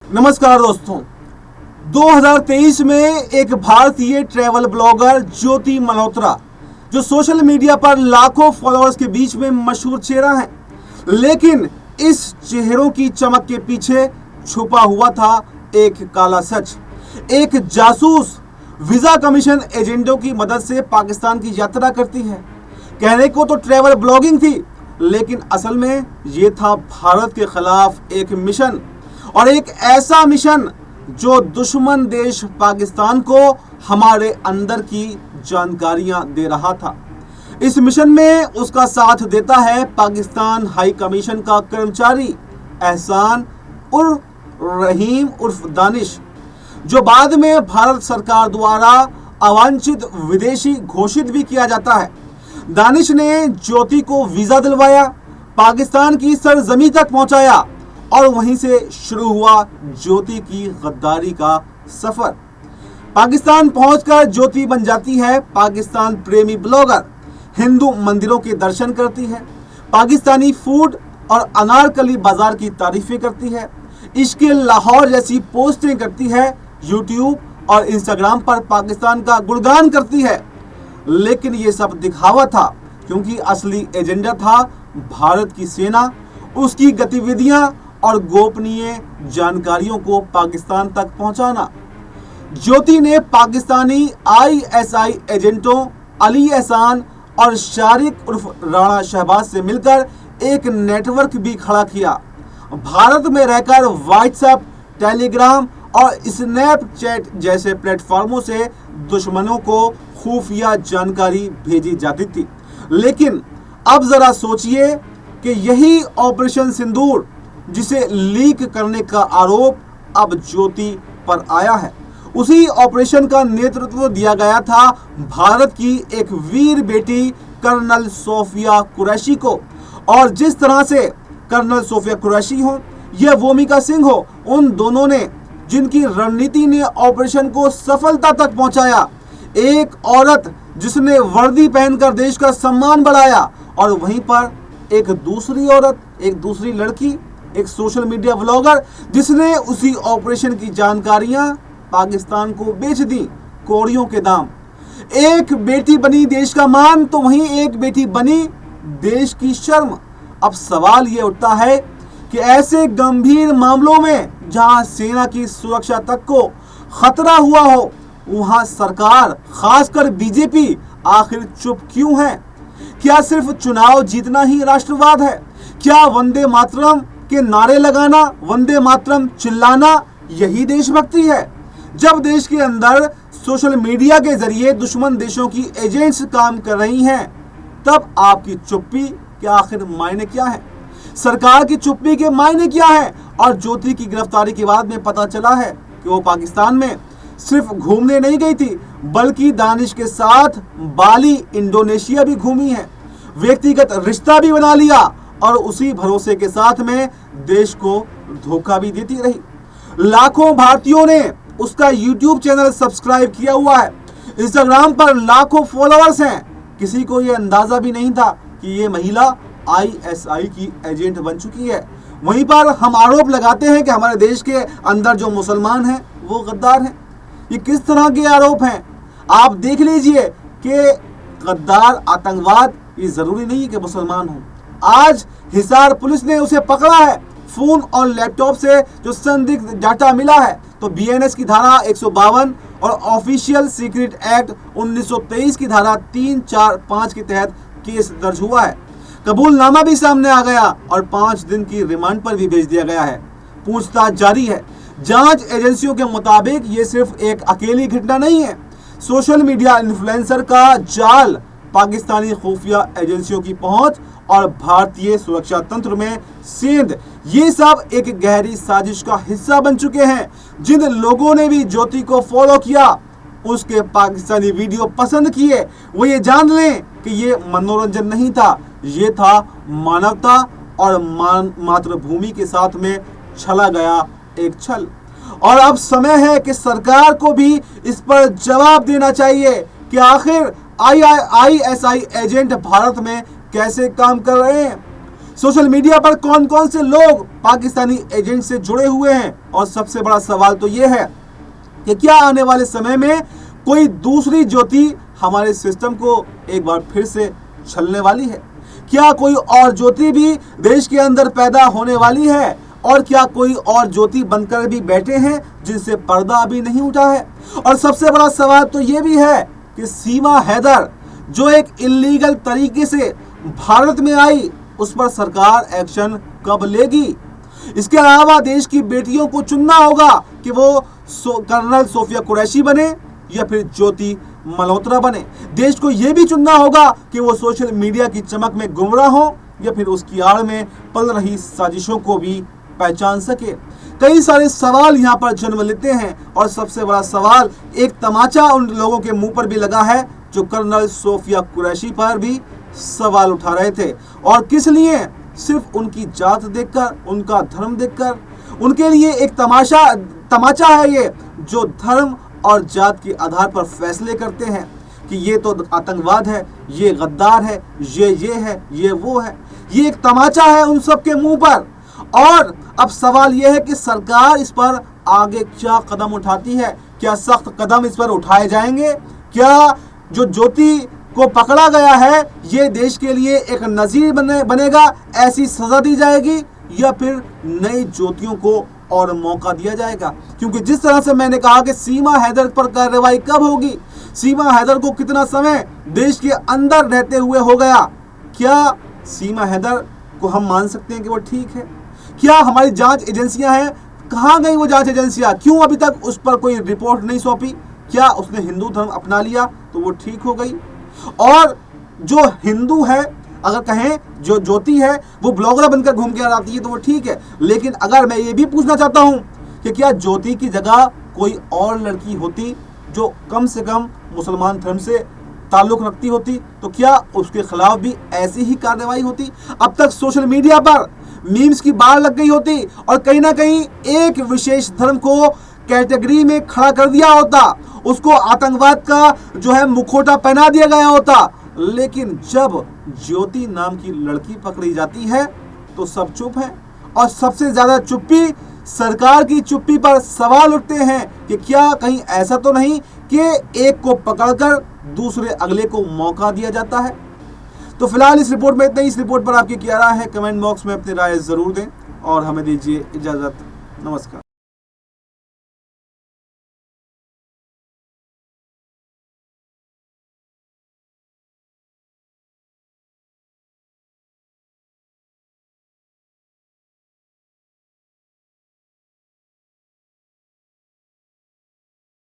नमस्कार दोस्तों। 2023 में एक भारतीय ट्रैवल ब्लॉगर ज्योति मल्होत्रा, जो सोशल मीडिया पर लाखों फॉलोअर्स के बीच में मशहूर चेहरा है, लेकिन इस चेहरों की चमक के पीछे छुपा हुआ था एक काला सच। एक जासूस वीजा कमीशन एजेंटों की मदद से पाकिस्तान की यात्रा करती है। कहने को तो ट्रैवल ब्लॉगिंग थी, लेकिन असल में ये था भारत के खिलाफ एक मिशन, और एक ऐसा मिशन जो दुश्मन देश पाकिस्तान को हमारे अंदर की जानकारियां दे रहा था। इस मिशन में उसका साथ देता है पाकिस्तान हाई कमीशन का कर्मचारी एहसान उर्फ रहीम उर्फ दानिश, जो बाद में भारत सरकार द्वारा अवांछित विदेशी घोषित भी किया जाता है। दानिश ने ज्योति को वीजा दिलवाया, पाकिस्तान की सरजमी तक पहुंचाया, और वहीं से शुरू हुआ ज्योति की गद्दारी का सफर। पाकिस्तान पहुंचकर ज्योति बन जाती है पाकिस्तान प्रेमी ब्लॉगर। हिंदू मंदिरों के दर्शन करती है, पाकिस्तानी फूड और अनारकली बाजार की तारीफें करती है, इश्क़े लाहौर जैसी पोस्टें करती है, यूट्यूब और इंस्टाग्राम पर पाकिस्तान का गुणगान करती है। लेकिन ये सब दिखावा था, क्योंकि असली एजेंडा था भारत की सेना, उसकी गतिविधियां और गोपनीय जानकारियों को पाकिस्तान तक पहुंचाना। ज्योति ने पाकिस्तानी आईएसआई एजेंटों अली एहसान और शारिक उर्फ राणा शहबाज से मिलकर एक नेटवर्क भी खड़ा किया। भारत में रहकर व्हाट्सएप, टेलीग्राम और स्नैपचैट जैसे प्लेटफॉर्मों से दुश्मनों को खुफिया जानकारी भेजी जाती थी। लेकिन अब जरा सोचिए कि यही ऑपरेशन सिंदूर, जिसे लीक करने का आरोप अब ज्योति पर आया है, उसी ऑपरेशन का नेतृत्व दिया गया था भारत की एक वीर बेटी कर्नल सोफिया कुरैशी को। और जिस तरह से कर्नल सोफिया कुरैशी हो या वोमिका सिंह हो, उन दोनों ने, जिनकी रणनीति ने ऑपरेशन को सफलता तक पहुंचाया। एक औरत जिसने वर्दी पहनकर देश का सम्मान बढ़ाया, और वहीं पर एक दूसरी औरत, एक दूसरी लड़की, एक सोशल मीडिया ब्लॉगर, जिसने उसी ऑपरेशन की जानकारियां पाकिस्तान को बेच दी कौड़ियों के दाम। एक बेटी बनी देश का मान, तो वहीं एक बेटी बनी देश की शर्म। अब सवाल ये उठता है कि ऐसे गंभीर मामलों में जहां सेना की सुरक्षा तक को खतरा हुआ हो, वहां सरकार, खासकर बीजेपी, आखिर चुप क्यों है? क्या सिर्फ चुनाव जीतना ही राष्ट्रवाद है? क्या वंदे मातरम के नारे लगाना, वंदे मातरम चिल्लाना यही देशभक्ति है? जब देश के अंदर सोशल मीडिया के जरिए दुश्मन देशों की एजेंट्स काम कर रही हैं, तब आपकी चुप्पी के आखिर मायने क्या है? सरकार की चुप्पी के मायने क्या है? और ज्योति की गिरफ्तारी के बाद में पता चला है कि वो पाकिस्तान में सिर्फ घूमने नहीं गई थी, बल्कि दानिश के साथ बाली, इंडोनेशिया भी घूमी है, व्यक्तिगत रिश्ता भी बना लिया, और उसी भरोसे के साथ में देश को धोखा भी देती रही। लाखों भारतीयों ने उसका यूट्यूब चैनल सब्सक्राइब किया हुआ है, इंस्टाग्राम पर लाखों फॉलोअर्स हैं। किसी को यह अंदाजा भी नहीं था कि ये महिला आईएसआई की एजेंट बन चुकी है। वहीं पर हम आरोप लगाते हैं कि हमारे देश के अंदर जो मुसलमान हैं वो गद्दार हैं। ये किस तरह के आरोप हैं? आप देख लीजिए कि गद्दार, आतंकवाद, ये जरूरी नहीं है कि मुसलमान हो। आज हिसार पुलिस ने उसे पकड़ा है। फोन और लैपटॉप से जो संदिग्ध डाटा मिला है, तो बीएनएस की धारा 152 और ऑफिशियल सीक्रेट एक्ट 1923 की धारा 3, 4, 5 के तहत केस दर्ज हुआ है। कबूलनामा भी सामने आ गया और 5 दिन की रिमांड पर भी भेज दिया गया है। पूछताछ जारी है। जांच एजेंसियों के मुताबिक ये सिर्फ एक अकेली घटना नहीं है। सोशल मीडिया इन्फ्लुएंसर का जाल, पाकिस्तानी खुफिया एजेंसियों की पहुंच और भारतीय सुरक्षा तंत्र में सेंध, ये सब एक गहरी साजिश का हिस्सा बन चुके हैं। जिन लोगों ने भी ज्योति को फॉलो किया, उसके पाकिस्तानी वीडियो पसंद किए, वो ये जान लें कि ये मनोरंजन नहीं था, ये था मानवता और मातृभूमि के साथ में छला गया एक छल। और अब समय है कि सरकार को भी इस पर जवाब देना चाहिए कि आखिर आईएसआई एजेंट भारत में कैसे काम कर रहे हैं। सोशल मीडिया पर कौन कौन से लोग पाकिस्तानी एजेंट से जुड़े हुए हैं, और सबसे बड़ा सवाल तो यह है कि क्या आने वाले समय में कोई दूसरी ज्योति हमारे सिस्टम को एक बार फिर से छलने वाली है? क्या कोई और ज्योति भी देश के अंदर पैदा होने वाली है, और क्या कोई और ज्योति बनकर भी बैठे हैं जिनसे पर्दा अभी नहीं उठा है? और सबसे बड़ा सवाल तो यह भी है कि सीमा हैदर जो एक इल्लीगल तरीके से भारत में आई, उस पर सरकार एक्शन कब लेगी? इसके अलावा देश की बेटियों को चुनना होगा कि वो कर्नल सोफिया कुरैशी बने या फिर ज्योति मल्होत्रा बने। देश को यह भी चुनना होगा कि वो सोशल मीडिया की चमक में गुमराह हो या फिर उसकी आड़ में पल रही साजिशों को भी पहचान सके। कई सारे सवाल यहाँ पर जन्म लेते हैं, और सबसे बड़ा सवाल, एक तमाचा उन लोगों के मुंह पर भी लगा है जो कर्नल सोफिया कुरैशी पर भी सवाल उठा रहे थे। और किस लिए? सिर्फ उनकी जात देखकर, उनका धर्म देखकर। उनके लिए एक तमाचा है ये, जो धर्म और जात के आधार पर फैसले करते हैं कि ये तो आतंकवाद है, ये गद्दार है, ये है, ये वो है। ये एक तमाचा है उन सब के मुंह पर। और अब सवाल यह है कि सरकार इस पर आगे क्या कदम उठाती है? क्या सख्त कदम इस पर उठाए जाएंगे? क्या जो ज्योति को पकड़ा गया है ये देश के लिए एक नजीर बनेगा, ऐसी सजा दी जाएगी, या फिर नई ज्योतियों को और मौका दिया जाएगा? क्योंकि जिस तरह से मैंने कहा कि सीमा हैदर पर कार्रवाई कब होगी, सीमा हैदर को कितना समय देश के अंदर रहते हुए हो गया, क्या सीमा हैदर को हम मान सकते हैं कि वो ठीक है? क्या हमारी जांच एजेंसियां हैं, कहां गई वो जांच एजेंसियां? क्यों अभी तक उस पर कोई रिपोर्ट नहीं सौंपी? क्या उसने हिंदू धर्म अपना लिया तो वो ठीक हो गई? और जो हिंदू है, अगर कहें जो ज्योति है वो ब्लॉगर बनकर घूम के आती है तो वो ठीक है, लेकिन अगर मैं ये भी पूछना चाहता हूं कि क्या ज्योति की जगह कोई और लड़की होती जो कम से कम मुसलमान धर्म से ताल्लुक रखती होती, तो क्या उसके खिलाफ भी ऐसी ही कार्रवाई होती? अब तक सोशल मीडिया पर मीम्स की बाढ़ लग गई होती और कहीं ना कहीं एक विशेष धर्म को कैटेगरी में खड़ा कर दिया होता, उसको आतंकवाद का जो है मुखौटा पहना दिया गया होता। लेकिन जब ज्योति नाम की लड़की पकड़ी जाती है तो सब चुप है, और सबसे ज्यादा चुप्पी सरकार की चुप्पी पर सवाल उठते हैं कि क्या कहीं ऐसा तो नहीं कि एक को पकड़कर दूसरे अगले को मौका दिया जाता है। तो फिलहाल इस रिपोर्ट में इतना ही। इस रिपोर्ट पर आपकी क्या राय है कमेंट बॉक्स में अपनी राय जरूर दें, और हमें दीजिए इजाजत। नमस्कार।